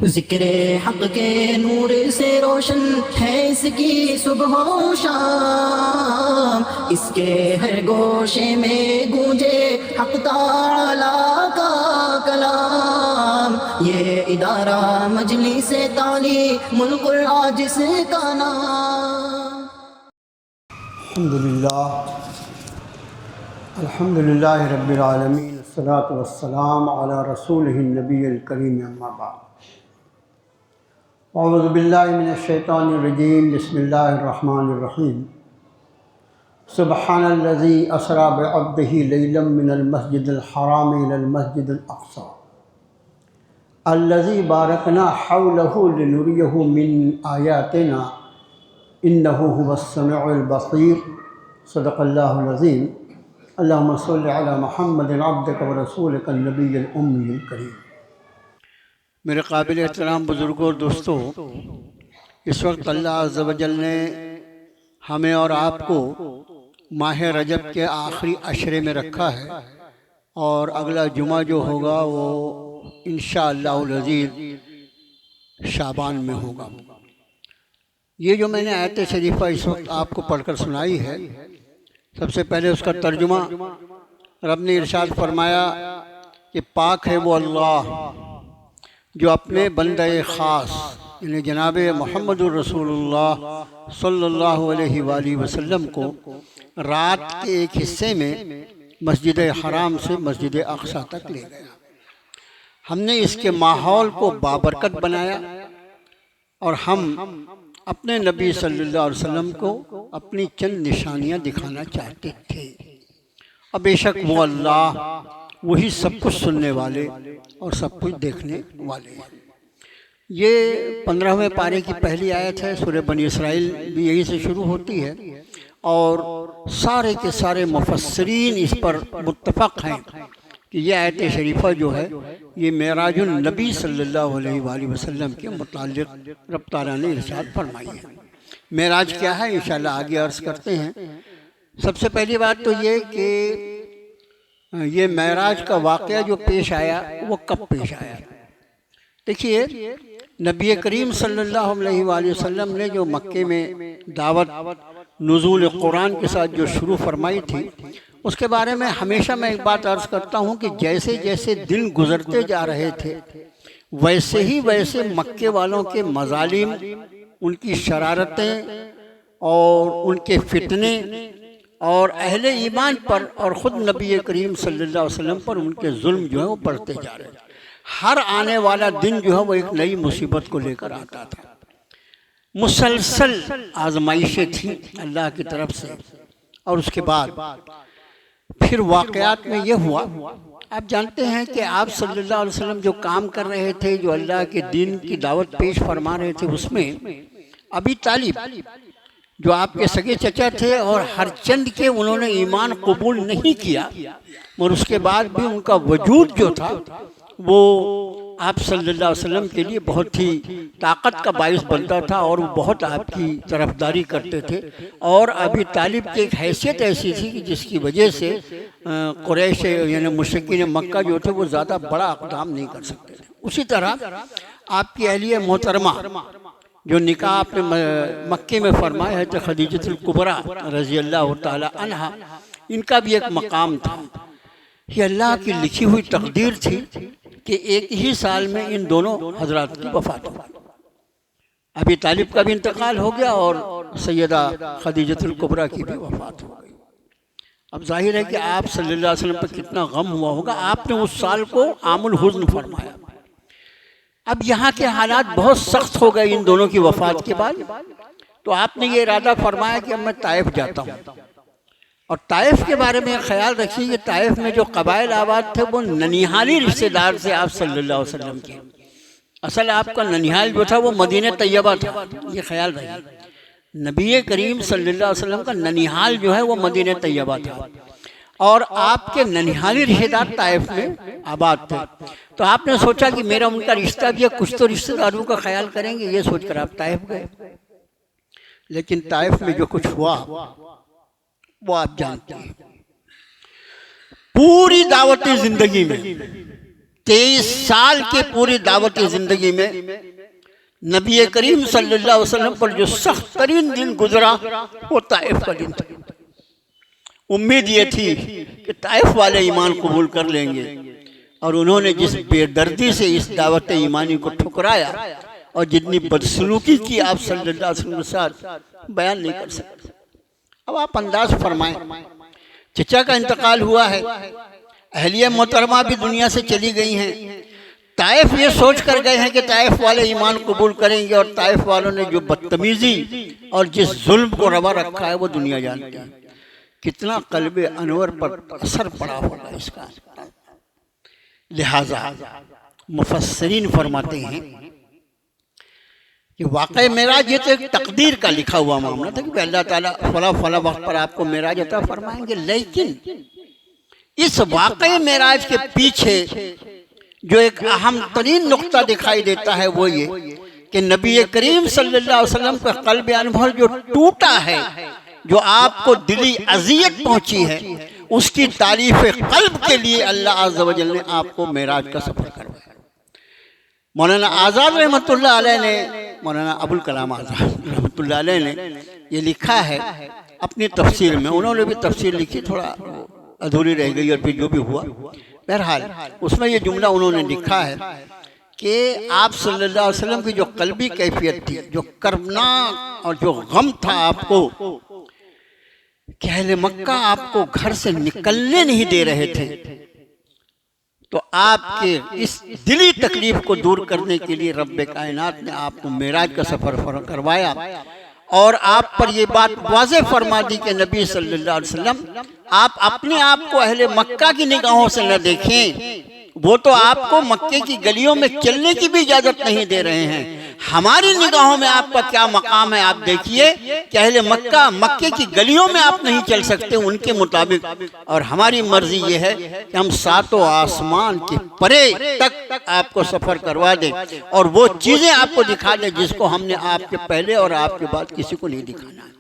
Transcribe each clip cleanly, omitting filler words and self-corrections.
ज़िक्रे हक़ के नूर से रोशन है इसकी सुबह व शाम, इसके हर गोशे में गूंजे हक़ ताला का कलाम। ये इदारा मजलिस-ए तालीमुल कुरान जिसका नाम। अल्हम्दुलिल्लाह रब्बिल आलमीन, अस्सलातु वस्सलाम अला रसूलिहिन नबिय्यिल करीम, अम्मा बाद। अऊज़ु बिल्लाहि मिनश शैतानिर रजीम, बिस्मिल्लाहिर रहमानिर रहीम। सुब्हानल्लज़ी असरा बिअब्दिही लैलन मिनल मस्जिदिल हराम इलल मस्जिदिल अक़सा अल्लज़ी बारकना हौलहु लिनुरियहु मिन आयातिना इन्नहु हुवस समीउल बसीर। सदक़ल्लाहुल अज़ीम। अल्लाहुम्मा सल्लि अला मुहम्मदिन अब्दिका व रसूलिका नबिय्यिल उम्मिय्यिल करीम। मेरे काबिल एहतराम बुज़ुर्गों और दोस्तों, इस वक्त अल्लाह अज़्ज़ व जल ने हमें और आपको माह रजब के आखिरी अशरे में रखा है और अगला जुमा जो होगा वो इंशाअल्लाहुल अज़ीज़ शाबान में होगा। ये जो मैंने आयत शरीफा इस वक्त आपको पढ़कर सुनाई है, सबसे पहले उसका तर्जुमा। रब ने इरशाद फरमाया कि पाक है वो अल्लाह जो अपने बंदे ख़ास यानी जनाब मुहम्मदुर रसूलुल्लाह सल्लल्लाहु अलैहि वसल्लम को रात के एक हिस्से में मस्जिद हराम से मस्जिद अक़सा तक ले गया। हमने इसके माहौल को बाबरकत बनाया और हम अपने नबी सल्लल्लाहु अलैहि वसल्लम को अपनी चंद निशानियां दिखाना चाहते थे। और बेशक वो अल्लाह वही सब कुछ सुनने वाले और सब कुछ देखने वाले हैं। ये 15वें पारे की पहली आयत है। सूरह बनी इसराइल भी यही से शुरू होती है और सारे के सारे मुफस्सिरीन इस पर मुत्तफ़क़ हैं कि यह आयत शरीफा जो है ये मेराजुन नबी सल्लल्लाहु अलैहि वसल्लम के मुताल्लिक़ रब ताला ने इरशाद फरमाई है। मेराज क्या है इंशाअल्लाह आगे अर्ज़ करते हैं। सबसे पहली बात तो ये कि ये मेराज का वाक़या जो पेश आया वो कब पेश आया। देखिए, नबी करीम सल्लल्लाहु अलैहि वसल्लम ने जो मक्के में दावत नुज़ूल कुरान के साथ जो शुरू फरमाई थी, उसके बारे में हमेशा मैं एक बात अर्ज़ करता हूँ कि जैसे जैसे दिन गुज़रते जा रहे थे वैसे मक्के वालों के मज़ालिम, उनकी शरारतें और उनके फितने और अहले ईमान पर और ख़ुद नबी करीम सल्लल्लाहु अलैहि वसल्लम पर उनके जुल्म जो है वो बढ़ते जा रहे हैं। हर आने वाला दिन जो है वो एक नई मुसीबत को लेकर आता था। मुसलसल आजमाइशें थी अल्लाह की तरफ से। और उसके बाद फिर वाक़यात में ये हुआ, आप जानते हैं कि आप सल्लल्लाहु अलैहि वसल्लम जो काम कर रहे थे, जो अल्लाह के दीन की दावत पेश फरमा रहे थे, उसमें अबी तालिब जो आपके सगे चचा थे और हर चंद के उन्होंने ईमान कबूल नहीं किया, और उसके बाद भी उनका वजूद जो था वो आप सल्लल्लाहु अलैहि वसल्लम के लिए बहुत ही ताकत का बाइस बनता था और वो बहुत आपकी तरफदारी करते थे। और अबी तालिब की एक हैसियत ऐसी थी कि जिसकी वजह से कुरैश यानी मुशरिकीन मक्का जो थे वो ज़्यादा बड़ा इक़दाम नहीं कर सकते थे। उसी तरह आपकी अहलिया मोहतरमा जो निकाह आपने मक्के में फरमाया है तो खदीजतुल कुबरा रज़ी अल्लाह ताला अन्हा, इनका भी एक मकाम था। ये अल्लाह की लिखी हुई तकदीर थी कि एक ही साल में इन दोनों हजरात की वफ़ात हो गई। अबी तालिब का भी इंतकाल हो गया और सैयदा खदीजतुल कुबरा की भी वफ़ात हो गई। अब जाहिर है कि आप सल्लल्लाहु अलैहि वसल्लम पर कितना गम हुआ होगा। आपने उस साल को आमुल हुज़्न फरमाया। अब यहाँ के हालात बहुत सख्त हो गए इन दोनों की वफ़ात के बाद, तो आपने ये इरादा फरमाया कि अब मैं ताइफ जाता हूँ। और ताइफ के बारे में ख्याल रखिए कि ताइफ में जो कबाइल आबाद थे वो ननिहाली रिश्तेदार से आप सल्लल्लाहु अलैहि वसल्लम के। असल आपका ननिहाल जो था वो मदीना तैयबा था, ये ख्याल रखिए। नबी करीम सल्लल्लाहु अलैहि वसल्लम का ननिहाल जो है वो मदीना तैयबा था और आपके ननिहाली रिश्तेदार ताइफ में आबाद थे। तो आपने सोचा कि मेरा उनका रिश्ता भी है, कुछ तो रिश्तेदारों का ख्याल करेंगे, ये सोचकर आप ताइफ गए। लेकिन ताइफ में जो कुछ हुआ वो आप जानते हैं। पूरी दावती जिंदगी में 23 साल की पूरी दावती जिंदगी में नबी करीम सल्लल्लाहु अलैहि वसल्लम पर जो सख्त तरीन दिन गुजरा वो ताइफ का दिन था। उम्मीद ये थी कि ताइफ वाले ईमान कबूल कर लेंगे, और उन्होंने जिस बेदर्दी से इस दावत ईमानी को ठुकराया और जितनी बदसलूकी की आप सल्लल्लाहु अलैहि वसल्लम के साथ बयान नहीं कर सकते। अब आप अंदाज फरमाएं, चचा का इंतकाल हुआ है, अहलिया मोहतरमा भी दुनिया से चली गई हैं, ताइफ ये सोच कर गए हैं कि ताइफ वाले ईमान कबूल करेंगे, और ताइफ वालों ने जो बदतमीजी और जिस जुल्म को रवा रखा है वो दुनिया जानती है। कितना कल्बे अनवर पर असर पड़ा होगा इसका। लिहाजा मुफस्सिरीन फरमाते हैं कि वाक़ई मेराज ये तो एक तकदीर का लिखा हुआ मामला था कि अल्लाह ताला फला फला वक्त पर आपको मेराज अता फरमाएंगे, लेकिन इस वाक़ई मेराज के पीछे जो एक अहम तरीन नुक्ता दिखाई देता है वो ये कि नबी करीम सल्लल्लाहु अलैहि वसल्लम का क़ल्ब अनवर जो टूटा है, जो आपको दिली अज़ियत पहुंची है, उसकी तारीफ क़ल्ब के लिए अल्लाह अज़्ज़ व जल ने आपको मेराज का सफ़र करवाया। मौलाना आज़ाद रहमतुल्लाह अलैह ने, मौलाना अबुल कलाम आज़ाद रहमतुल्लाह अलैह ने ये लिखा है अपनी तफसीर में, उन्होंने भी तफसीर लिखी, थोड़ा अधूरी रह गई और फिर जो भी हुआ, बहरहाल उसमें ये जुमला उन्होंने लिखा है कि आप सल्लल्लाहु अलैहि वसल्लम की जो कल्बी कैफियत थी, जो करबना और जो गम था आपको, कि अहले मक्का आपको घर से निकलने नहीं दे रहे थे, तो आपके इस दिली तकलीफ को दूर करने के लिए रब्बे कायनात ने आपको मेराज का सफ़र करवाया, और आप पर ये बात वाज़ेह फरमा दी कि नबी सल्लल्लाहु अलैहि वसल्लम आप अपने आप को अहले मक्का की निगाहों से न देखें, वो तो आपको मक्के की गलियों में चलने की भी इजाज़त नहीं दे रहे हैं। हमारी निगाहों में आपका क्या मकाम है आप देखिए कि अहले मक्का मक्के की गलियों में आप नहीं चल सकते उनके मुताबिक, और हमारी मर्जी ये है कि हम सातों आसमान के परे तक आपको सफ़र करवा दें और वो चीज़ें आपको दिखा दें जिसको हमने आपके पहले और आपके बाद किसी को नहीं दिखाना।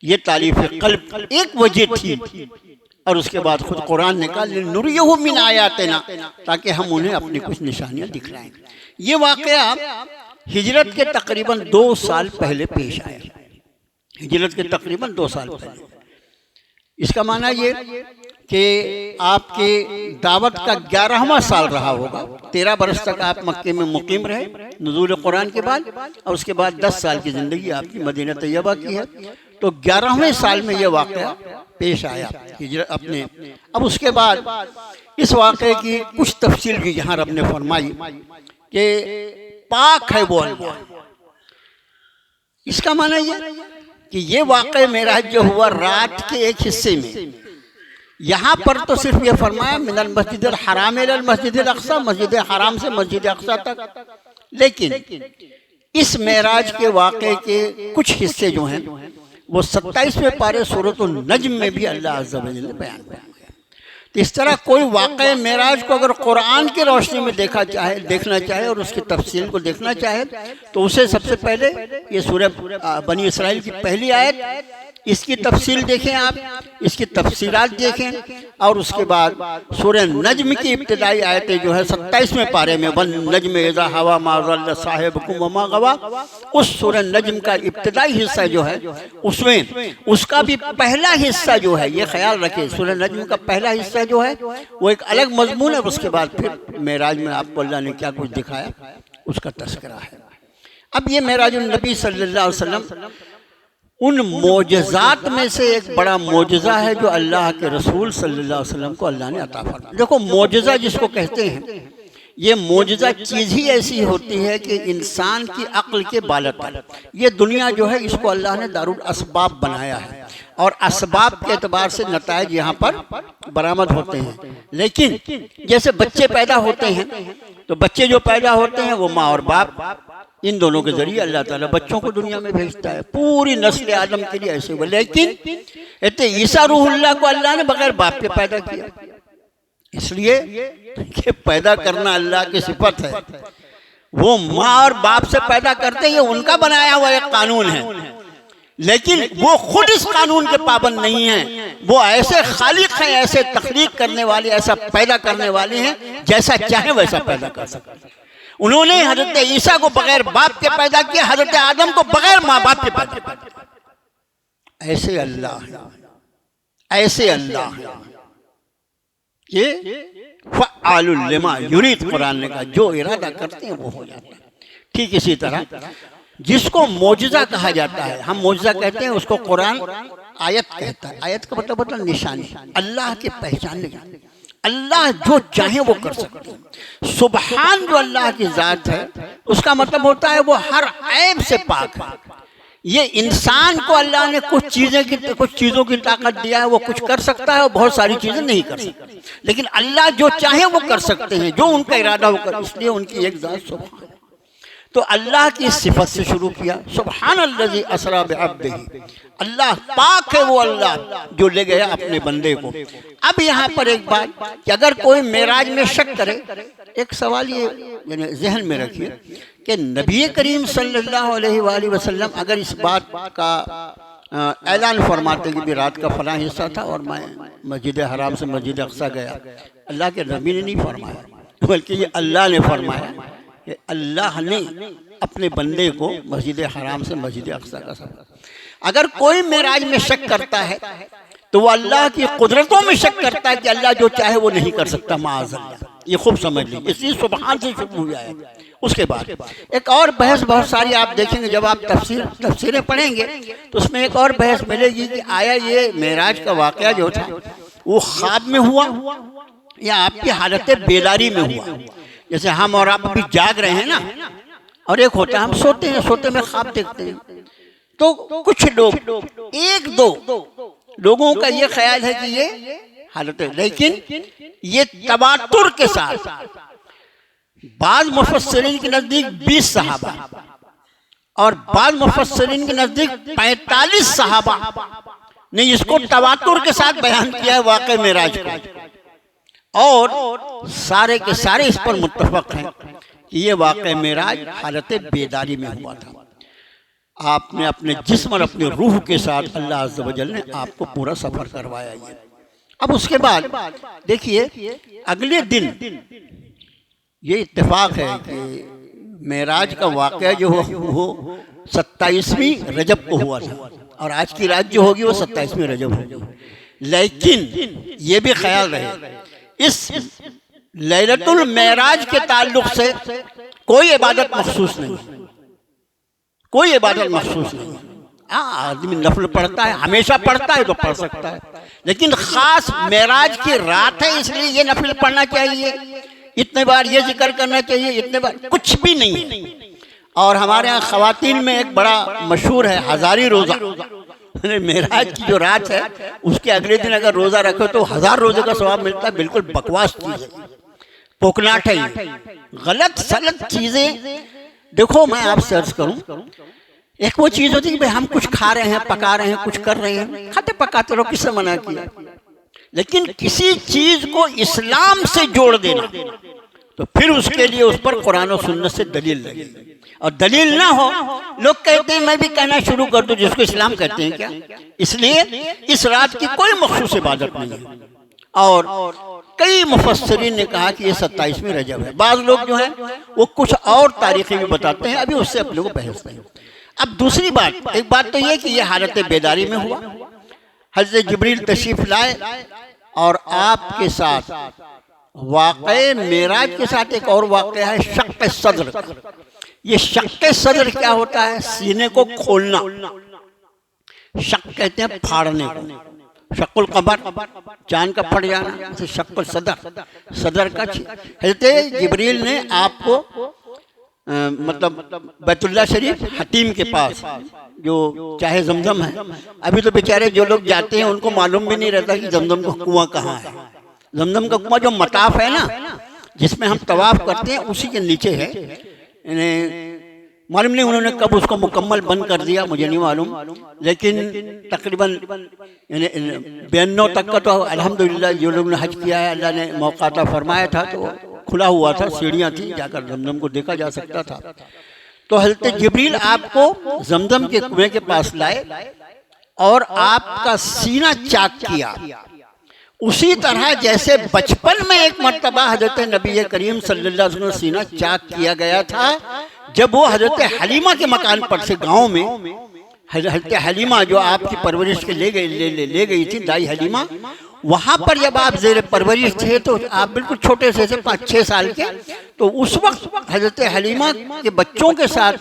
ये तारीफ़ क़ल्ब एक वजह थी, और उसके बाद खुद कुरान ने कहा नुरियहु मिन आयातिना, ताकि हम उन्हें अपनी कुछ निशानियाँ दिखलाएं। ये वाक़या हिजरत के तकरीबन 2 साल पहले पेश आया, हिजरत के तकरीबन 2 साल पहले। इसका माना ये कि आपके दावत का 11वां साल रहा होगा। 13 बरस तक आप मक्के में मुकीम रहे नुज़ूल कुरान के बाद, और उसके बाद 10 साल की ज़िंदगी आपकी मदीना तैयबा की है। तो 11वें साल में यह वाक़या पेश आया हिजरत अपने। अब उसके बाद इस वाक़े की कुछ तफसील भी यहाँ रब ने फरमाई कि पाक है वो अल्लाह। इसका माना ये कि ये वाक़या मेराज जो हुआ रात के एक हिस्से में, यहाँ पर तो सिर्फ ये फरमाया मिनल मस्जिदिल हराम इलल मस्जिदिल अक़सा, मस्जिद हराम से मस्जिद अक़सा तक, लेकिन इस मेराज के वाक़े के कुछ हिस्से जो हैं वो 27वें पारे सूरतुन नज्म में भी अल्लाह अज़्ज़ व जल ने बयान किया। तो इस तरह कोई वाक़या मेराज को अगर कुरान की रोशनी में देखना चाहे और उसकी तफसील को देखना चाहे तो उसे सबसे पहले ये सूरह बनी इसराइल की पहली आयत, इसकी तफसील देखें आप, इसकी तफसीलात देखें, और उसके बाद सूरह नज्म की इब्तिदाई आयतें जो है 27वें पारे में वन नज्म इज़ा हवा मा ज़ल्ल साहिबुकुम वमा गवा, उस सूरह नज्म का इब्तिदाई हिस्सा जो है उसमें उसका भी पहला हिस्सा जो है, ये ख्याल रखें, सूरह नज्म का पहला हिस्सा जो है वो एक अलग मजमून है। उसके बाद फिर मेराज में आपको अल्लाह ने क्या कुछ दिखाया उसका तस्करा है। अब ये मेराजुन नबी सल्लल्लाहु अलैहि वसल्लम उन मोजज़ात में से एक बड़ा मोजज़ा है जो अल्लाह के रसूल सल्लल्लाहु अलैहि वसल्लम को अल्लाह ने अता फरमाया। देखो मोजज़ा जिसको कहते हैं, ये मोजज़ा चीज़ ही ऐसी होती है कि इंसान की अक्ल के बालक। ये दुनिया जो है इसको अल्लाह ने दारुल असबाब बनाया है, और असबाब के एतबार से नताइज यहाँ पर बरामद होते हैं। लेकिन जैसे बच्चे पैदा होते हैं तो बच्चे जो पैदा होते हैं वो माँ और बाप, इन दोनों के जरिए अल्लाह ताला बच्चों को दुनिया में भेजता है, पूरी नस्ल आदम के लिए ऐसे हुआ। लेकिन इतने ईसा रूहुल्लाह को अल्लाह ने बगैर बाप के पैदा किया, इसलिए कि पैदा करना अल्लाह की सिफत है। वो माँ और बाप से पैदा करते हैं, ये उनका बनाया हुआ एक कानून है। लेकिन वो खुद इस कानून के पाबंद नहीं है। वो ऐसे खालिक हैं, ऐसे तख्लीक करने वाले, ऐसा पैदा करने वाले हैं, जैसा चाहे वैसा पैदा कर सकते हैं। उन्होंने हजरत ईसा को बगैर बाप के पैदा किया, हजरत आदम को बगैर माँ बाप के पैदा किया। ऐसे अल्लाह है, ऐसे अल्लाह है। ये फ़अालुल लिमा युरीद, कुरान ने कहा जो इरादा करते हैं वो हो जाता है। ठीक इसी तरह जिसको मौजज़ा कहा जाता है, हम मौजज़ा कहते हैं, उसको कुरान आयत कहता है। आयत का मतलब होता है निशानी, अल्लाह के पहचानने का। अल्लाह जो चाहे वो कर सकते हैं। सुबहान जो अल्लाह की ज़ात है, उसका मतलब होता है वो हर ऐब से पाक है। ये इंसान को अल्लाह ने कुछ चीज़ों की ताकत दिया है, वो कुछ कर सकता है और बहुत सारी चीज़ें नहीं कर सकता। लेकिन अल्लाह जो चाहे वो कर सकते हैं, जो उनका इरादा हो कर, इसलिए उनकी एक ज़ात सुबहान। तो अल्लाह की सिफत से शुरू किया, सुबहान अल्लज़ी असरा बिअब्दिही, अल्लाह पाक है वो अल्लाह जो ले गया अपने बंदे को। अब यहाँ पर एक बात कि अगर कोई मेराज में शक करे, एक सवाल ये यानी जहन में रखिए कि नबी करीम सल्लल्लाहु अलैहि वसल्लम अगर इस बात का ऐलान फरमाते कि भी रात का फलां हिस्सा था और मैं मस्जिद हराम से मस्जिद अक्सा गया, अल्लाह के नबी ने नहीं फरमाया, बल्कि ये अल्लाह ने फरमाया कि अल्लाह ने अपने बंदे को मस्जिद हराम से मस्जिद अक्सा का सफ़र। अगर कोई मेराज में शक करता है तो वो अल्लाह की कुदरतों में शक करता है कि अल्लाह जो चाहे वो नहीं कर सकता, माअज़ल्लाह। ये खूब समझ लीजिए, इसलिए सुबहान से शुरू हुआ है। उसके बाद एक और बहस बहुत सारी आप देखेंगे, जब आप तफसीरें पढ़ेंगे तो उसमें एक और बहस मिलेगी कि आया ये मेराज का वाक़या जो था वो ख्वाब में हुआ या आपकी हालत बेदारी में हुआ। जैसे हम और आप अभी जाग रहे हैं ना, और एक होता है हम सोते हैं, सोते में ख्वाब देखते हैं। तो कुछ लोग, एक दो लोगों का ये ख्याल है कि ये हालत है, लेकिन ये तवातुर के साथ बाज़ मुफस्सिरीन के नज़दीक 20 सहाबा और बाज़ मुफस्सिरीन के नज़दीक 45 सहाबा ने इसको तवातुर के साथ बयान किया है वाक़े मेराज को, और सारे के सारे इस पर मुत्तफ़क़ हैं कि ये वाक़े मेराज हालत बेदारी में हुआ था। आपने अपने जिस्म और अपने रूह के साथ अल्लाह अज़्ज़ व जल ने आपको पूरा सफ़र करवाया है। अब उसके बाद देखिए अगले दिन ये इत्तेफाक है कि मेराज का वाक़या जो हो 27वीं रजब को हुआ था, और आज की रात जो होगी वो 27वीं रजब होगी। लेकिन ये भी ख्याल रहे इस लैलतुल मेराज के ताल्लुक से कोई इबादत मखसूस नहीं, कोई इबादत मखसूस नहीं। हाँ, आदमी नफल पढ़ता है, हमेशा पढ़ता है तो पढ़ सकता है, लेकिन ख़ास मेराज की रात है इसलिए ये नफल पढ़ना चाहिए, इतने बार ये जिक्र करना चाहिए, इतने बार कुछ भी नहीं। और हमारे यहाँ ख़वातीन में एक बड़ा मशहूर है हज़ारी रोज़ा। मेराज की जो रात है उसके अगले दिन अगर रोज़ा रखो तो 1000 रोज़े का सवाब मिलता है। बिल्कुल बकवास चीज़ है, पोकनाट है, गलत सलत चीज़ें। देखो मैं आपसे अर्ज करूं, एक वो चीज़ होती है कि भाई हम कुछ खा रहे हैं, पका रहे हैं, कुछ कर रहे हैं, खाते पकाते रहो, किसने मना किया। लेकिन किसी चीज़ को इस्लाम से जोड़ देना तो फिर उसके लिए उस पर कुरान और सुन्नत से दलील लगेगी, और दलील ना हो, लोग कहते हैं मैं भी कहना शुरू कर दूं जिसको इस्लाम कहते हैं क्या। इसलिए इस रात की कोई मखसूस इबादत नहीं है। और कई मुफस्सिरीन ने कहा कि ये 27वीं रजब है। बाज़ लोग जो हैं वो कुछ और तारीखें भी बताते हैं, अभी उससे अपने को बहस नहीं। अब दूसरी बात, एक बात तो ये कि ये हालत बेदारी में हुआ, हज़रत जिब्रील तशरीफ लाए और आपके साथ वाक़े मेराज के साथ एक और वाक़या है शक़्क़ सद्र। ये शक़्क़ सद्र क्या होता है? सीने को खोलना। शक़्क़ कहते हैं फाड़ने को, शक्ल कमर, चांद का फट जाना, शक्ल सदर, सदर का। हज़रत जिब्रील ने आपको मतलब बैतुल्लाह शरीफ हतीम के पास जो चाहे जमजम है, अभी तो बेचारे जो लोग जाते हैं उनको मालूम भी नहीं रहता कि जमजम का कुआं कहाँ है। जमजम का कुआं जो मताफ है ना, जिसमें हम तवाफ करते हैं, उसी के नीचे है। मालूम नहीं उन्होंने कब उसको मुकम्मल बंद कर दिया, मुझे नहीं मालूम, लेकिन तकरीबन 92 तक का तो अल्हम्दुलिल्लाह जो लोग ने हज किया है अल्लाह ने मौका अता फरमाया था, तो खुला हुआ था, सीढ़ियाँ थी, जाकर जमजम को देखा जा सकता था। तो हज़रत जिब्रील आपको जमजम के कुएं के पास लाए और आपका सीना चाक किया। उसी तरह जैसे बचपन में एक मर्तबा हजरत नबी करीम सल्लल्लाहु अलैहि वसल्लम सीना चाक किया गया था, जब वो हजरत हलीमा के मकान पर से गांव में हजरत हलीमा जो आपकी परवरिश के ले गई थी, दाई हलीमा, वहाँ पर जब आप जेर परवरिश थे तो आप बिल्कुल छोटे से थे, 5-6 साल के। तो उस वक्त हजरत हलीमा के बच्चों के साथ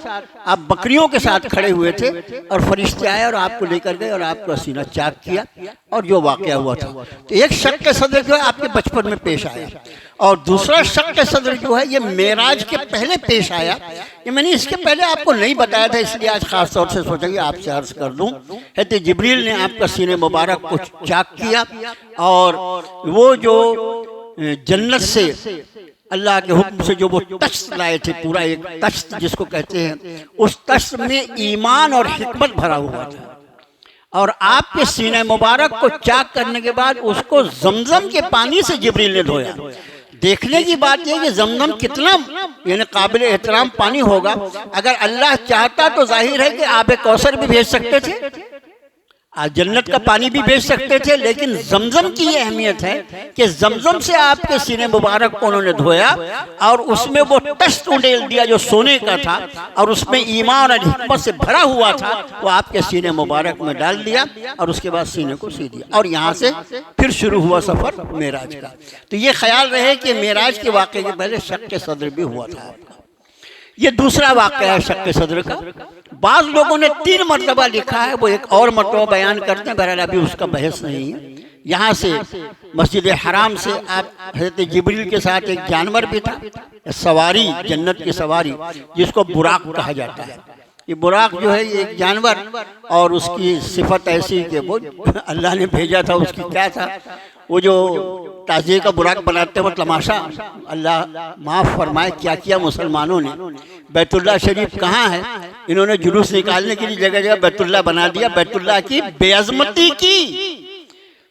आप बकरियों के साथ खड़े हुए थे और फरिश्ते आए और आपको लेकर गए और आपका सीना चाक किया और जो वाक़या हुआ था। तो एक शक के सदर जो है आपके बचपन में पेश आया और दूसरा शक के सदर जो है ये मेराज के पहले पेश आया। ये मैंने इसके पहले आपको नहीं बताया था, इसलिए आज ख़ास तौर से सोचा कि आपसे अर्ज़ कर दूँ। हज़रत जिब्रील ने आपका सीने मुबारक को चाक किया और वो जो जन्नत से अल्लाह के हुक्म से जो वो तश्त लाए थे, पूरा एक तश्त जिसको कहते हैं, उस तश्त में ईमान और हिकमत भरा हुआ था। और आपके सीने मुबारक को चाक करने के बाद उसको जमजम के पानी से जिब्रील ने धोया। देखने की बात यह कि जमजम कितना यानी काबिल एहतराम पानी होगा। अगर अल्लाह चाहता तो जाहिर है कि आब कौसर भी भेज सकते थे, आज जन्नत का पानी भी भेज सकते थे, लेकिन जमजम की ये अहमियत है कि जमजम से आपके सीने मुबारक को उन्होंने धोया और उसमें वो तश्त उंडेल दिया जो सोने का था और उसमें ईमान और हिकमत से भरा हुआ था, वो आपके सीने मुबारक में डाल दिया और उसके बाद सीने को सी दिया और यहाँ से फिर शुरू हुआ सफ़र मेराज का। तो ये ख्याल रहे कि मेराज के वाक़े के पहले शक के सदर भी हुआ था आपका। ये दूसरा वाक़या है शक के सदर का। बाज़ लोगों ने 3 मरतबा लिखा है, वो एक और मरतबा बयान करते हैं, बहरहाल अभी उसका बहस नहीं है। यहाँ से मस्जिद हराम से आप हज़रत जिब्रील के साथ एक जानवर भी था, सवारी, जन्नत की सवारी जिसको बुराक कहा जाता है। ये बुराक जो है ये एक जानवर और उसकी सिफत ऐसी कि वो अल्लाह ने भेजा था, उसकी क्या था, वो जो ताज़िए का बुराक बनाते वक्त तमाशा, अल्लाह माफ़ फरमाए क्या किया मुसलमानों ने। बैतुल्ला शरीफ कहाँ है, इन्होंने जुलूस निकालने के लिए जगह जगह बैतुल्ला बना दिया। बैतुल्ला की बेअज़मती की,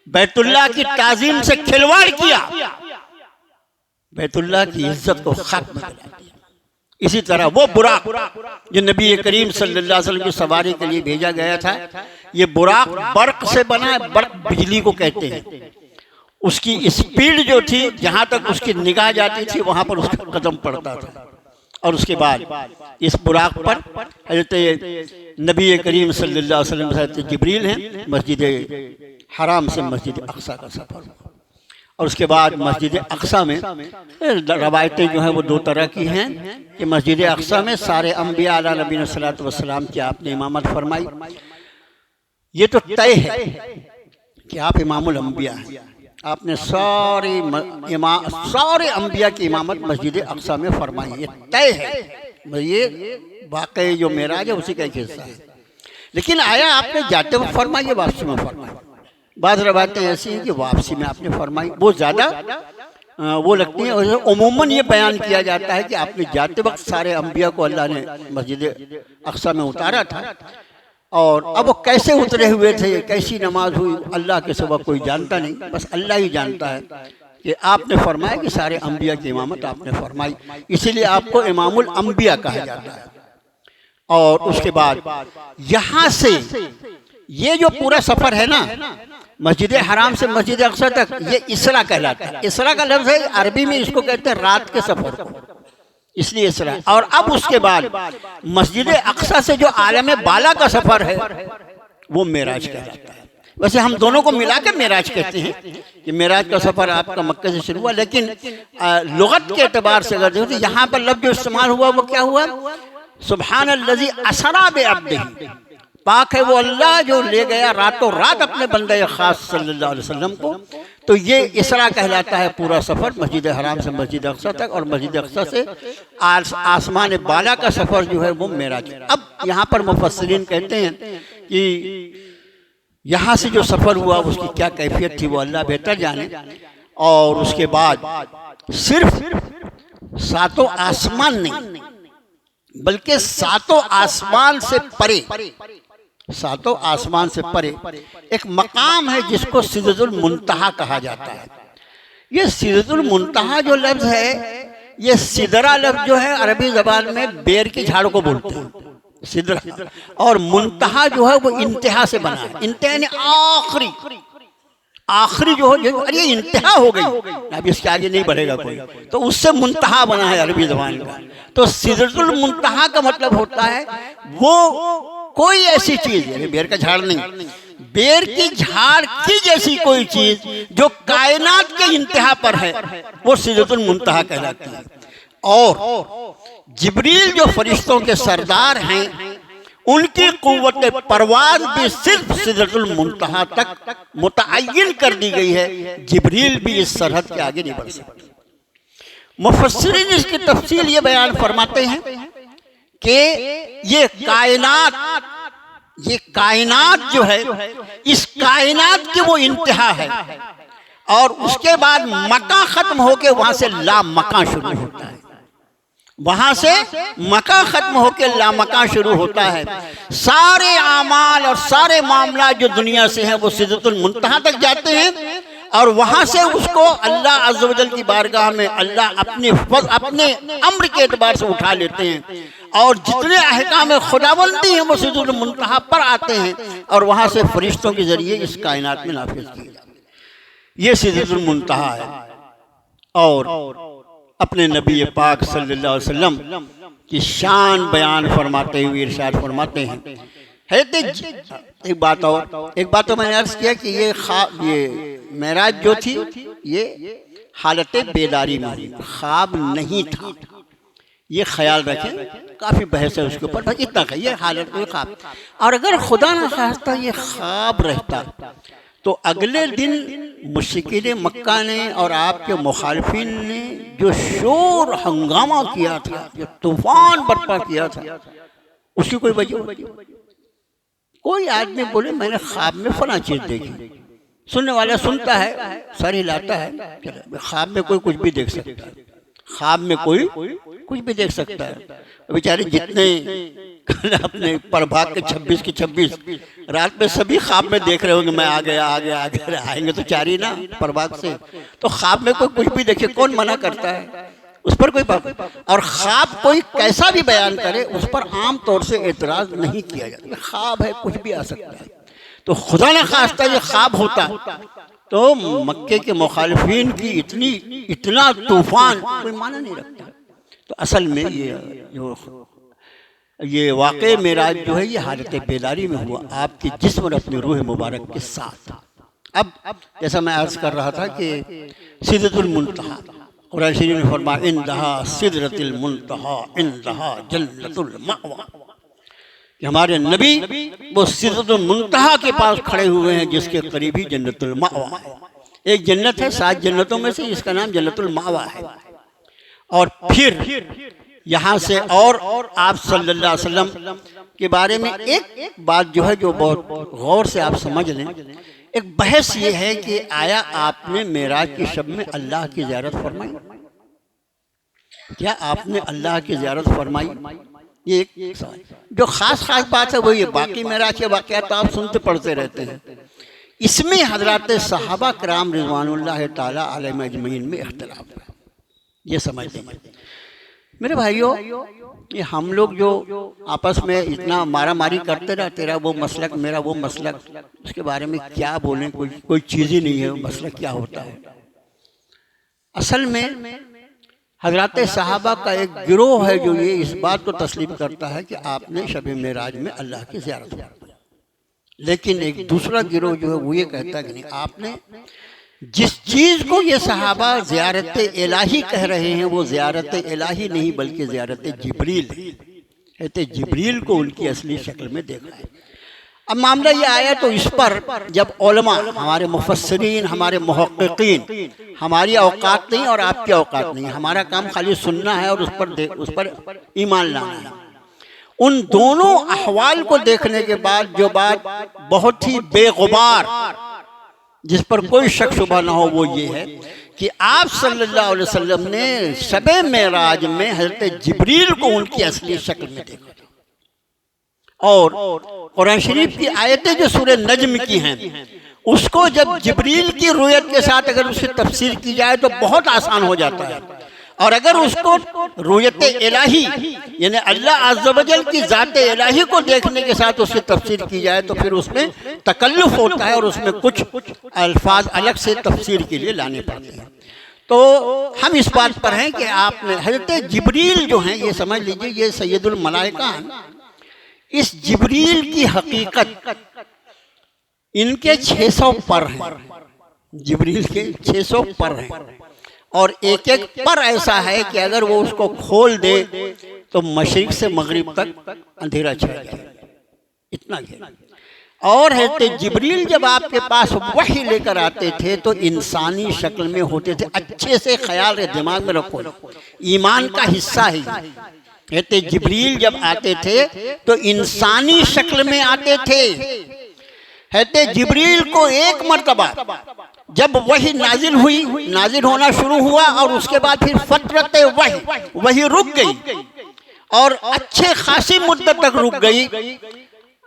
बैतुल्ला की ताज़ीम से खिलवाड़ किया, बैतुल्ला की इज्जत को खाक में गिरा दिया। इसी तरह वो बुराक जो नबी करीम सल्लल्लाहु अलैहि वसल्लम की सवारी के लिए भेजा गया था, ये बुराक बर्क से बना है, बर्क बिजली को कहते हैं। उसकी स्पीड जो थी, जहाँ तक उसकी निगाह जाती थी वहाँ पर उसका कदम पड़ता था। और उसके बाद इस बुराक पर हज़रत नबी करीम सल्लल्लाहु अलैहि वसल्लम हज़रत जिब्रील हैं, मस्जिद हराम से मस्जिद अक़सा का सफ़र हुआ। और उसके बाद मस्जिद अक़सा में रवायतें जो हैं वो 2 तरह की हैं कि मस्जिद अक़सा में सारे अम्बिया अला नबी सल्लल्लाहु अलैहि वसल्लम की आपने इमामत फरमाई। ये तो तय है कि आप इमामुल अम्बिया हैं, आपने सारे अम्बिया की इमामत मस्जिद अक़सा में फरमाई, ये तय है। ये वाक़ई जो मेराज है उसी का एक हिस्सा है। लेकिन आया आपने जाते वक्त फरमाई, वापसी में फरमाई। बाज़ रवायतें ऐसी हैं कि वापसी में आपने फरमाई, वो ज़्यादा वो लगती हैं। और उमूमन ये बयान किया जाता है कि आपने जाते वक्त सारे अम्बिया को अल्लाह ने मस्जिद अक़सा में उतारा था और अब वो कैसे उतरे हुए थे, कैसी नमाज हुई, अल्लाह के सिवा कोई जानता नहीं, बस अल्लाह ही जानता है कि आपने फरमाया कि सारे अम्बिया की इमामत आपने फरमाई, इसीलिए आपको इमामुल अम्बिया कहा जाता है। और उसके बाद यहाँ से ये जो पूरा सफ़र है ना, मस्जिद हराम से मस्जिद अक़सा तक, ये इसरा कहलाता है। इसरा का लफ्ज़ है अरबी में, इसको कहते हैं रात के सफ़र को, इसलिए इसरा। और अब उसके बाद मस्जिद अक़सा से जो आलम बाला का सफ़र है वो मेराज कहलाता है। वैसे हम दोनों को मिला के मेराज कहते हैं कि मेराज का सफ़र आपका मक्के से शुरू हुआ, लेकिन लुगत के एतबार से अगर देखो तो यहाँ पर लफ्ज़ जो इस्तेमाल हुआ वो क्या हुआ, सुब्हानल्लज़ी असरा बिअब्दिही, पाक है वो अल्लाह जो ले गया रातों रात अपने बंदे ख़ास सल्लल्लाहु अलैहि वसल्लम को। तो ये इसरा कहलाता है पूरा सफ़र मस्जिद हराम से मस्जिद अक़सा तक, और मस्जिद अक़सा से आसमान बाला का सफ़र जो है वो मेराज। अब यहाँ पर मुफस्सिरीन कहते हैं कि यहाँ से जो सफ़र हुआ उसकी क्या कैफियत थी वो अल्लाह बेहतर जाने। और उसके बाद सिर्फ 7 आसमान नहीं बल्कि 7 आसमान से परे, 7 आसमान से परे एक मकाम है जिसको सिदरतुल मुंतहा कहा जाता है। ये सिदरतुल मुंतहा जो लफ्ज़ है ये सिदरा लफ्ज जो है अरबी जबान में बेर की झाड़ को बोलते हैं, सिदरा। और मुंतहा जो है वो इंतहा से बना है। इंतहा यानी आखिरी, आखिरी जो हो, अरे इंतहा हो गई, अब इसके आगे नहीं बढ़ेगा कोई, तो उससे मुंतहा बना है अरबी जबान का। तो सिदरतुल मुंतहा का मतलब होता है वो कोई ऐसी चीज, यानी बेर का झाड़ नहीं, बेर की झाड़ की जैसी कोई चीज जो कायनात के इंतहा पर है, वो सिदरतुल मुंतहा कहलाती है। और जिब्रील जो फरिश्तों के सरदार हैं, उनकी कुव्वत परवाज़ भी सिर्फ सिदरतुल मुंतहा तक मुतअय्यन कर दी गई है। जिब्रील भी इस सरहद के आगे नहीं बढ़ सकते। मुफस्सिरीन इसकी तफसील ये बयान फरमाते हैं कि ये कायनात जो है, इस कायनात की वो इंतहा है, और उसके बाद मका खत्म होके वहां से ला मका शुरू होता है, वहां से मका खत्म होके ला मका शुरू होता है। सारे आमाल और सारे मामला जो दुनिया से हैं वो सिदरतुल मुंतहा तक जाते हैं, और वहां से उसको अल्लाह अज़्ज़ व जल की बारगाह में अल्लाह अपने अम्र के एतबार से उठा लेते हैं, और जितने अहकाम खुदाबंदी हैं वो सिदरतुल मुंतहा पर आते हैं, और वहां से फरिश्तों के जरिए इस कायनात में नाफिज किए जाते हैं। ये सिदरतुल मुंतहा है। और अपने नबी पाक सल्लल्लाहु अलैहि वसल्लम की शान बयान फरमाते हुए इरशाद फरमाते हैं, एक बात तो मैंने अर्ज किया कि ये मेराज जो थी ये हालत बेदारी में हुई, ख्वाब नहीं था। ये ख्याल रखें, काफ़ी बहस है उसके ऊपर, बस इतना है, ये हालत में ख्वाब। और अगर खुदा न खास्ता ये ख्वाब रहता तो अगले दिन मुश्रिकीन मक्का ने और आपके मुखालिफिन ने जो शोर हंगामा किया था, जो तूफान बर्पा किया था, उसकी कोई वजह? कोई आदमी बोले मैंने ख्वाब में फला चीज देखी, सुनने वाला सुनता है, सर हिलाता है, ख्वाब में कोई कुछ भी देख सकता है, ख्वाब में कोई कुछ भी देख सकता है। बेचारे जितने अपने प्रभाग के 26 की 26 रात में सभी ख्वाब में देख रहे होंगे, मैं आ गया आएंगे तो चार ही ना प्रभाग से, तो ख्वाब में कोई कुछ भी देखे, कौन मना करता है? उस पर कोई बात। और ख्वाब कोई कैसा भी बयान करे उस पर आम तौर से एतराज नहीं किया जाता। ख्वाब है, कुछ भी आ सकता है। तो खुदा न खास्ता ये ख्वाब होता तो मक्के के मुखालिफिन की इतना तूफान कोई माना नहीं रखता। तो असल में ये वाक़े मेराज जो है ये हालत बेदारी में हुआ, आपके जिस्म और अपनी रूह मुबारक के साथ। अब जैसा मैं अर्ज कर रहा था कि सिदरतुल मुंतहा, कुरान शरीफ में फरमाया इंदहा सिदरतुल मुंतहा इंदहा जन्नतुल मावा, कि हमारे नबी वो सिदरतुल मुंतहा के पास खड़े हुए हैं जिसके करीब ही जन्नतुल मावा है। एक जन्नत है 7 जन्नतों में से, इसका नाम जन्नतुल मावा है। और फिर यहाँ से और आप सल्लल्लाहु अलैहि वसल्लम के बारे में एक बात जो है जो बहुत गौर से आप समझ लें। एक बहस ये है कि आया आपने मेराज की शब में अल्लाह की ज़ियारत फरमाई? क्या आपने अल्लाह की ज़ियारत फरमाई? ये एक जो खास बात है वो ये, बाकी मेराज के वाक़यात आप सुनते पढ़ते रहते हैं। इसमें हज़रात सहाबा कराम रिज़वानुल्लाह ताला अलैहिम अजमईन में इख्तिलाफ है, ये समझ लें मेरे भाइयों। ये हम लोग जो आपस में इतना मारा मारी करते रहा, तेरा वो मसलक मेरा वो मसलक, उसके बारे में क्या बोलें, कोई चीज़ ही नहीं है मसलक क्या होता है। असल में हज़रात सहाबा का एक गिरोह है जो ये इस बात को तस्लीम करता है कि आपने शब मेराज में अल्लाह की ज़ियारत की, लेकिन एक दूसरा गिरोह जो है वो ये कहता है कि नहीं, आपने जिस चीज़ को ये सहाबा ज़ियारत इलाही कह रहे हैं वो ज़ियारत इलाही नहीं बल्कि ज़ियारत जिब्रील है। कहते जिब्रील को उनकी असली शक्ल में देखा है। अब मामला ये आया तो इस पर जब उलमा, हमारे मुफस्सिरीन, हमारे मुहक्किकीन, हमारी औकात नहीं और आपकी औकात नहीं, हमारा काम खाली सुनना है और उस पर ईमान लाना है। उन दोनों अहवाल को देखने के बाद जो बात बहुत ही बेगुबार, जिस पर कोई शक शुबह ना हो, वो ये है कि आप सल्लल्लाहु अलैहि वसल्लम ने शबे मेराज में हज़रत जिब्रील को उनकी असली शक्ल में देखा। और कुरान शरीफ की आयतें जो सूरह नज्म की हैं, उसको जब जिब्रील की रुयत के साथ अगर उसकी तफसीर की जाए तो बहुत आसान हो जाता है। और अगर उसको रुयत इलाही यानी अल्लाह अज़्ज़ व जल की ज़ात इलाही को देखने के साथ उसकी तफसीर की जाए तो फिर उसमें तकल्लुफ़ होता है और उसमें कुछ अल्फाज अलग से तफसीर के लिए लाने पड़ते हैं। तो हम इस बात पर हैं कि आपने हज़रत जिब्रील जो हैं, ये समझ लीजिए ये सैयदुल मलाइका हैं। इस जिब्रील की हकीकत इनके 600 पर हैं, जिब्रील के 600 पर हैं और एक एक पर ऐसा है कि अगर वो उसको खोल दे तो मशरिक से मगरिब तक अंधेरा छा जाए, इतना घेरा। और है जिब्रील जब आपके पास वही लेकर आते थे तो इंसानी शक्ल में होते थे। अच्छे से ख्याल रहे, दिमाग में रखो, ईमान का हिस्सा है। कहते जिब्रील जब आते थे तो इंसानी शक्ल में आते थे। कहते जिब्रील को एक मर्तबा जब वही नाजिल हुई, नाजिल होना शुरू हुआ और उसके बाद फिर फतरत वही रुक गई और अच्छे खासी मुद्दत तक रुक गई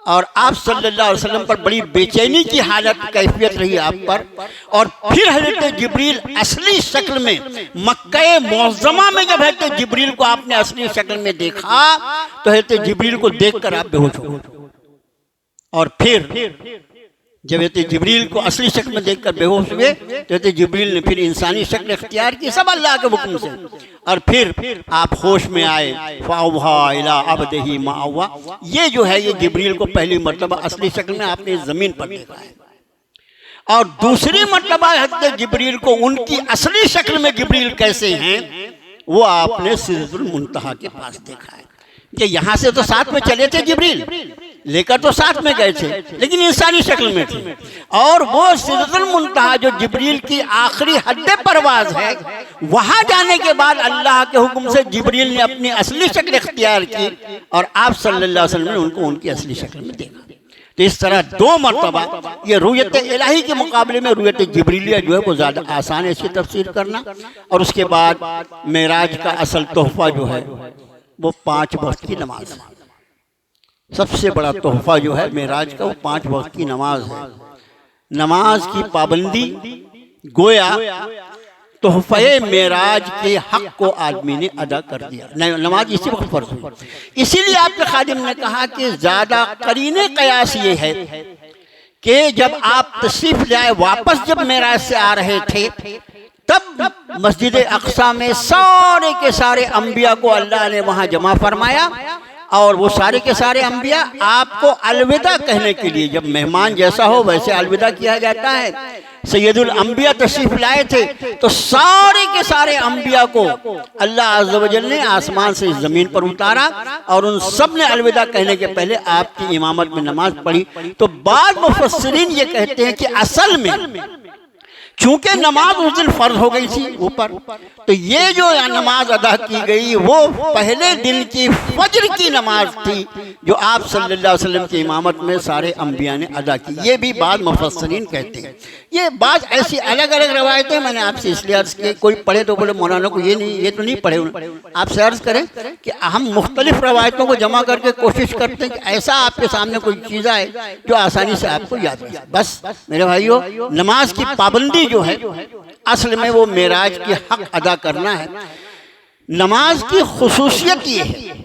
और आप सल्लल्लाहु अलैहि वसल्लम पर बड़ी बेचैनी की हालत कैफियत रही आप पर। और फिर हज़रत जिब्रील असली शक्ल में मक्का मुअज़्ज़मा में जब हज़रत जिब्रील को आपने असली शक्ल में देखा तो हज़रत जिब्रील को देखकर आप बेहोश हो गए। और फिर जब जिब्रील को असली शक्ल में देखकर बेहोश हुए तो जिब्रील ने फिर इंसानी शक्ल इख्तियार की, सब अल्लाह के हुक्म से। और फिर आप होश में आए, फ़अव्हा इला अब्दिही मा अव्वा। ये जो है ये जिब्रील को पहली मर्तबा असली शक्ल में आपने ज़मीन पर देखा है। और दूसरी मर्तबा हज़रत जिब्रील को उनकी असली शक्ल में जिब्रील कैसे हैं वो आपने सिदरतुल मुंतहा के पास देखा है। कि यहाँ से तो साथ में चले थे जिब्रील, लेकर तो साथ में गए थे लेकिन इंसानी शक्ल में थे। और वो सिदरतुल मुंतहा जो जिब्रील की आखिरी हद परवाज है, वहां जाने के बाद अल्लाह के हुक्म से जिब्रील ने अपनी असली शक्ल इख्तियार की और आप सल्लल्लाहु अलैहि वसल्लम ने उनको उनकी असली शक्ल में देखा। तो इस तरह दो मरतबा ये रुयत इलाही के मुकाबले में रुयत जिब्रीलिया जो है वो ज़्यादा आसान है इसकी तफसीर करना। और उसके बाद मेराज का असल तोहफा जो है वो 5 वक्त की नमाज है। सबसे बड़ा तोहफा जो है मेराज का वो 5 वक्त की नमाज है। नमाज की पाबंदी गोया तोहफे मेराज के हक को आदमी ने अदा कर दिया। नमाज इसी वक्त फर्ज हुई। इसीलिए आपके खादिम ने कहा कि ज्यादा करीने कयास ये है कि जब आप तशरीफ ले आए, वापस जब मेराज से आ रहे थे तब मस्जिद अक्सा में सारे के सारे अंबिया को अल्लाह ने वहां जमा फरमाया और वो सारे के सारे अंबिया आपको अलविदा कहने के लिए, जब मेहमान जैसा हो वैसे अलविदा किया जाता है, सैयदुल अंबिया तशरीफ लाए थे तो सारे के सारे अंबिया को अल्लाह अज़्ज़ व जल ने आसमान से जमीन पर उतारा और उन सब ने अलविदा कहने के पहले आपकी इमामत में नमाज पढ़ी। तो बाद मुफस्सिरीन ये कहते हैं कि असल में चूंकि नमाज उस दिन फर्ज हो गई थी ऊपर, तो ये जो नमाज अदा की गई वो पहले दिन की फजर की नमाज थी जो आप सल्लल्लाहु अलैहि वसल्लम की इमामत में सारे अंबिया ने अदा की। ये भी बाद मुफस्सिरीन कहते हैं। ये बात ऐसी अलग अलग रवायतें मैंने आपसे इसलिए अर्ज की, कोई पढ़े तो बोले मौलाना को ये नहीं, ये तो नहीं पढ़े। आपसे अर्ज करें कि हम मुख्तलिफ रवायतों को जमा करके कोशिश करते हैं कि ऐसा आपके सामने कोई चीज़ आए जो आसानी से आपको याद रहे। बस मेरे भाइयों, नमाज की पाबंदी जो है असल में वो मेराज की हक अदा करना है। नमाज की खुसूसियत ये है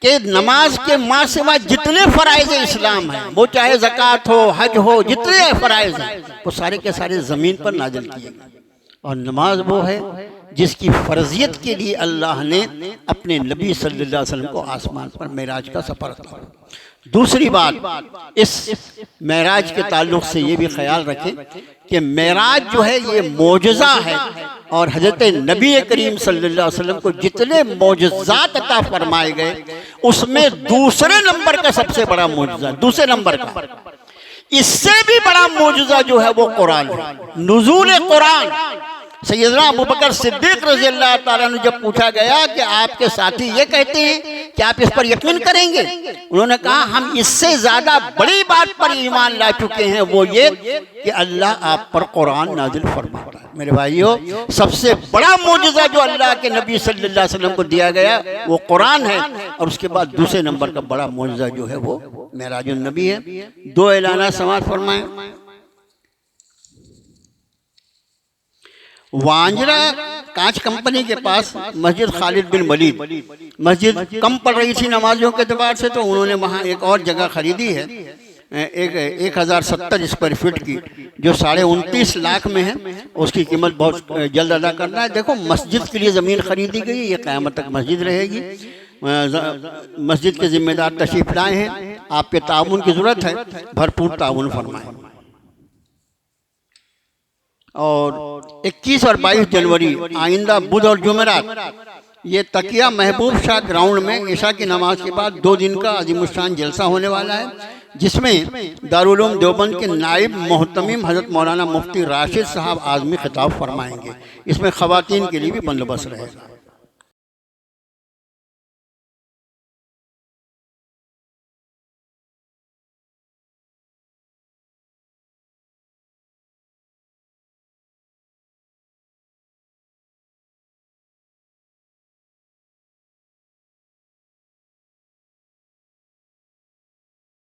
कि नमाज के माँ सिवा जितने फ़राइज़ इस्लाम हैं, वो चाहे ज़कात हो, हज हो, जितने फ़राइज़ हैं वो सारे के सारे ज़मीन पर नाज़िल किए गए। और नमाज वो है जिसकी फ़र्जियत के लिए अल्लाह ने अपने नबी सल्लल्लाहु अलैहि वसल्लम को आसमान पर मेराज का सफ़र किया। दूसरी बात, इस मेराज के ताल्लुक़ से ये भी ख्याल रखें कि मेराज जो है ये मोजज़ा है और हज़रत नबी करीम सल्लल्लाहु अलैहि वसल्लम को जितने मोजज़ात अता फरमाए गए उसमें दूसरे नंबर का सबसे बड़ा मोजज़ा, दूसरे नंबर का, इससे भी बड़ा मोजज़ा जो है वो कुरान है, नुज़ूल कुरान। सैयदना अबू बकर सिद्दीक़ रज़ी अल्लाह ताला अन्हु जब पूछा गया कि आपके साथी ये कहते हैं कि आप इस पर यकीन करेंगे, उन्होंने कहा हम इससे ज्यादा बड़ी बात पर ईमान ला चुके हैं, वो ये कि अल्लाह आप पर कुरान नाजिल फरमाता है। मेरे भाइयों, सबसे बड़ा मोजज़ा जो अल्लाह के नबी सल्लल्लाहु अलैहि वसल्लम को दिया गया वो कुरान है और उसके बाद दूसरे नंबर का बड़ा मोजज़ा जो है वो मेराजुन नबी है। 2 ऐलाना समाअत फरमाएं। वांजरा कांच कंपनी के पास मस्जिद खालिद बिन वलीद, मस्जिद कम पड़ रही थी नमाजियों के एतबार से, तो उन्होंने वहाँ एक और जगह खरीदी है, 1070 स्क्वायर फीट की, जो 29.5 लाख में है। उसकी कीमत बहुत जल्द अदा करना है। देखो, मस्जिद के लिए ज़मीन खरीदी गई, ये क़यामत तक मस्जिद रहेगी। मस्जिद के जिम्मेदार तशरीफ़ लाए हैं, आपके ताउन की ज़रूरत है, भरपूर ताउन फरमाएं। और 21 और 22 जनवरी आइंदा बुध और जुमेरात ये तकिया महबूब शाह ग्राउंड में ईशा की नमाज के बाद 2 दिन का अजीमुशान जलसा होने वाला है, जिसमें दारुल उलूम देवबंद के नायब मोहतमिम हज़रत मौलाना मुफ्ती राशिद साहब आज़मी खिताब फरमाएंगे। इसमें ख़वातीन के लिए भी बंदोबस्त रहेगा।